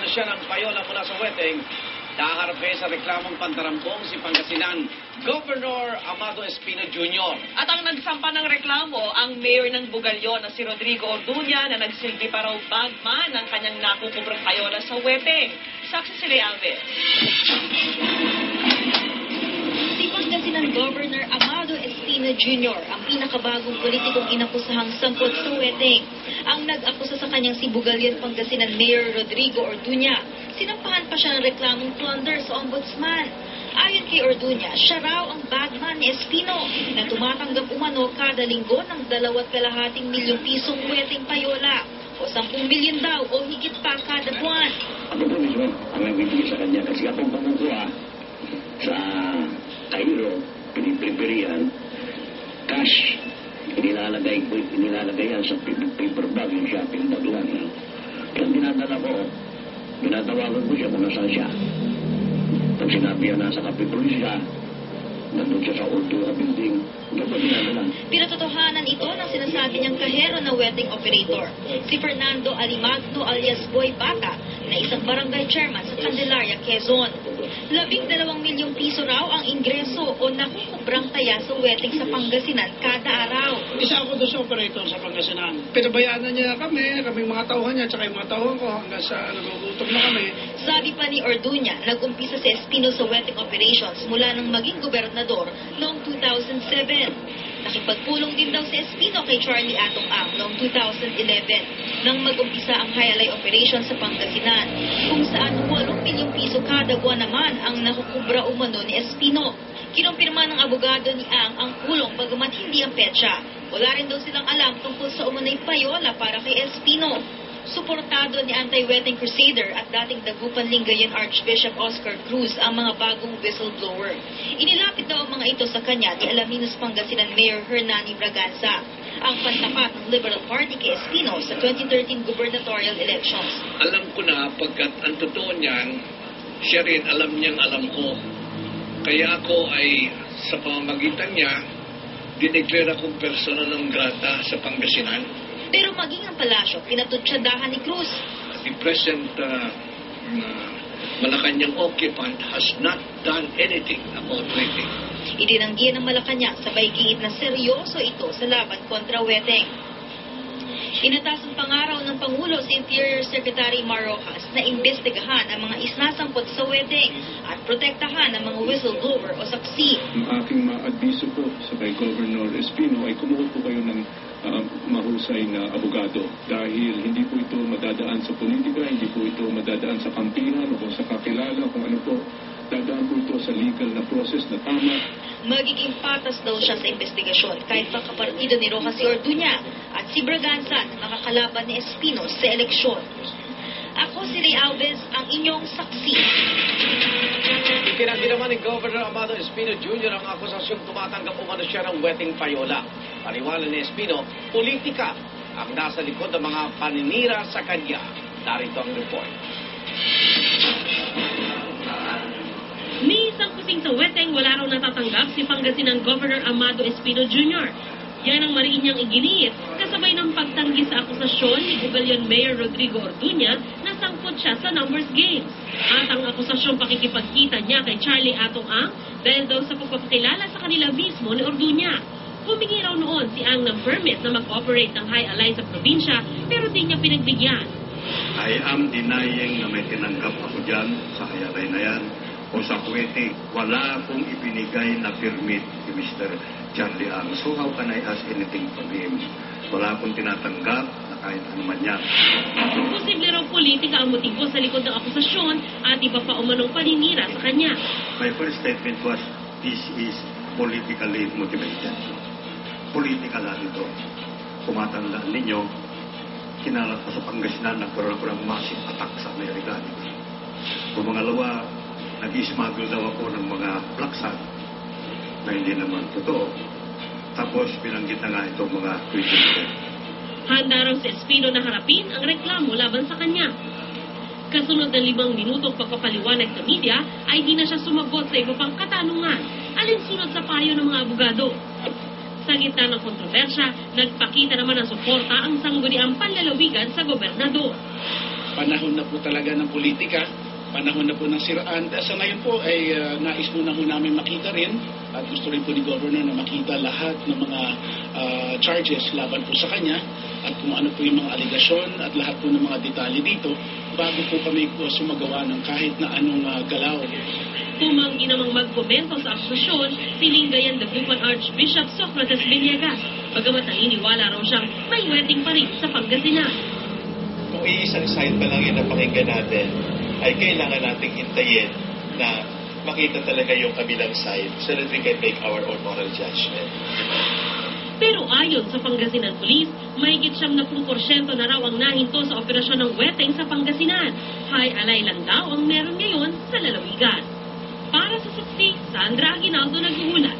siya ng payola mula sa wedding, daharap kayo sa reklamong pantarambong si Pangasinan Governor Amado Espino Jr. At ang nagsampa ng reklamo, ang mayor ng Bugalyon na si Rodrigo Orduña na nagsilbi pa raw bagman ng kanyang nakukubrang payola sa wedding. Saksi si Lea Alves. Si Pangasinan Governor Amado Espino Jr. ang pinakabagong politikong inakusahang sangkot sa wedding. Ang nag-akusa sa kanyang si Bugalyon Pangasinan Mayor Rodrigo Orduña, sinampahan pa siya ng reklamong plunder sa ombudsman. Ayon kay Orduña, siya raw ang bagman ni Espino na tumatanggap umano kada linggo ng 2.2 milyong pisong wedding payola o 10 milyon daw o higit pa kada buwan. Ako po mismo ang nagbibigay sa kanya kasi akong pangkukuha sa Cairo, piniprepare cash, inilalagay yan sa paper bag, yung shopping bag lang. Kaya dinadala ko, dinatawagan ko siya kung nasaan siya. Pag sinabi yan nasa Kapitol siya, nandun siya sa Ordura building, dapat dinadala. Pinatotohanan ito ng sinasabi niyang kahero na wedding operator, si Fernando Alimagno alias Boy Bata, na isang barangay chairman sa Candelaria, Quezon. 12 milyong piso raw ang ingreso o nakukubrang taya sa wedding sa Pangasinan kada araw. Isa ako doon sa operator sa Pangasinan. Pinabayaan na niya kami mga tauhan niya, tsaka yung mga tauhan ko hanggang sa nagugutom na kami. Sabi pa ni Orduña, nag-umpisa si Espino sa wedding operations mula nang maging gobernador noong 2007. Nakipagpulong din daw si Espino kay Charlie Atong Ang noong 2011 nang mag-umpisa ang high-alay operation sa Pangasinan, kung saan 8 milyong piso kada buwan naman ang nakukubra umano ni Espino. Kinumpirma ng abogado ni Ang ang kulong bagamat hindi ang petsa. Wala rin daw silang alam tungkol sa umunay payola para kay Espino. Suportado ni anti-wedding crusader at dating Dagupan Lingayen Archbishop Oscar Cruz ang mga bagong whistleblower. Inilapit daw ang mga ito sa kanya ni Alaminos Pangasinan Mayor Hernani Braganza, ang pantapat ng Liberal Party kay Espino sa 2013 gubernatorial elections. Alam ko na pagkat ang totoo niyan, siya rin alam niyang alam ko. Kaya ako ay sa pamamagitan niya, dineklara kong persona non grata sa Pangasinan. Pero maging ang palasyo, pinatutsadahan ni Cruz. The present Malacanang occupant has not done anything about wedding. Itinanggihan ng Malacanang sabay giit na seryoso ito sa laban kontra wedding. Inatasang pangaraw ng Pangulo si Interior Secretary Mar Rojas na imbestigahan ang mga isnasangkot sa wedding at protektahan ang mga whistleblower o saksi. Ang aking maadviso po sa kay Governor Espino ay kumuha po kayo ng mahusay na abogado dahil hindi po ito madadaan sa politika, hindi po ito madadaan sa kampihan o sa kakilala kung ano po. Dadaan po ito sa legal na process na tama. Magiging patas daw siya sa investigasyon kahit pa kapartido ni Rojas si Orduña at si Braganza na makakalaban ni Espino sa eleksyon. Ako si Lea Alves, ang inyong saksi. Itinanggi naman ni Governor Amado Espino Jr. ang akusasyong tumatanggap umano siya ng wedding payola. Paniwala ni Espino, politika ang nasa likod ng mga paninira sa kanya. Narito ang report. May isang kusing sa wedding, wala raw natatanggap si Pangasinan Governor Amado Espino Jr. Yan ang mariin niyang iginiit, kasabay ng pagtanggi sa akusasyon ni Bugalyon Mayor Rodrigo Orduña na sangkot siya sa numbers games. At ang akusasyong pakikipagkita niya kay Charlie Atong Ang dahil daw sa pagpapakilala sa kanila mismo ni Orduña. Humingi raw noon si Ang ng permit na mag-operate ng high-alay sa probinsya pero di niya pinagbigyan. I am denying na may tinanggap ako dyan sa high-alay na yan o sa wedding. Wala akong ibinigay na permit si Mr. Charlie Ang. So how can I ask anything from him? Wala akong tinatanggap na kahit ano man yan. Posible raw politika ang motibo sa likod ng akusasyon at iba pa umanong paninira sa kanya. My first statement was, this is politically motivated. Politika lang ito. Kumatandaan ninyo, kinalat ko sa Pangasinan, nagkaroon ako ng massive attack sa Amerika. Kung pangalawa, nag-smuggle daw ako ng mga plaksan na hindi naman totoo. Tapos binanggit na nga itong mga Twitter. Handa raw si Espino na harapin ang reklamo laban sa kanya. Kasunod ng 5 minutong pagpapaliwanag sa media ay di na siya sumagot sa iba pang katanungan alinsunod sa payo ng mga abogado. Sa gitna ng kontrobersya, nagpakita naman ng suporta ang sangguniang panlalawigan sa gobernador. panahon na po talaga ng politika, panahon na po ng siraan. Sa ngayon po ay nais muna po namin makita rin at gusto rin po ni Governor na makita lahat ng mga charges laban po sa kanya at kung ano po yung mga aligasyon at lahat po ng mga detalye dito bago po kami sumagawa ng kahit na anong galaw. Tumanggi namang magkomento sa akusasyon si Lingayen Dagupan Archbishop Socrates Villegas. Bagamat naniniwala raw siyang may wedding pa rin sa Pangasinan. Kung iisang side pa lang yun na pakinggan natin, ay kailangan nating hintayin na makita talaga yung kabilang side so that we can make our own moral judgment. Pero ayon sa Pangasinan Police, mahigit 70% na raw ang nahinto sa operasyon ng weteng sa Pangasinan. High alay lang daw ang meron ngayon sa lalawigan. Para sa saksi, Sandra Aguinaldo naghuhulat.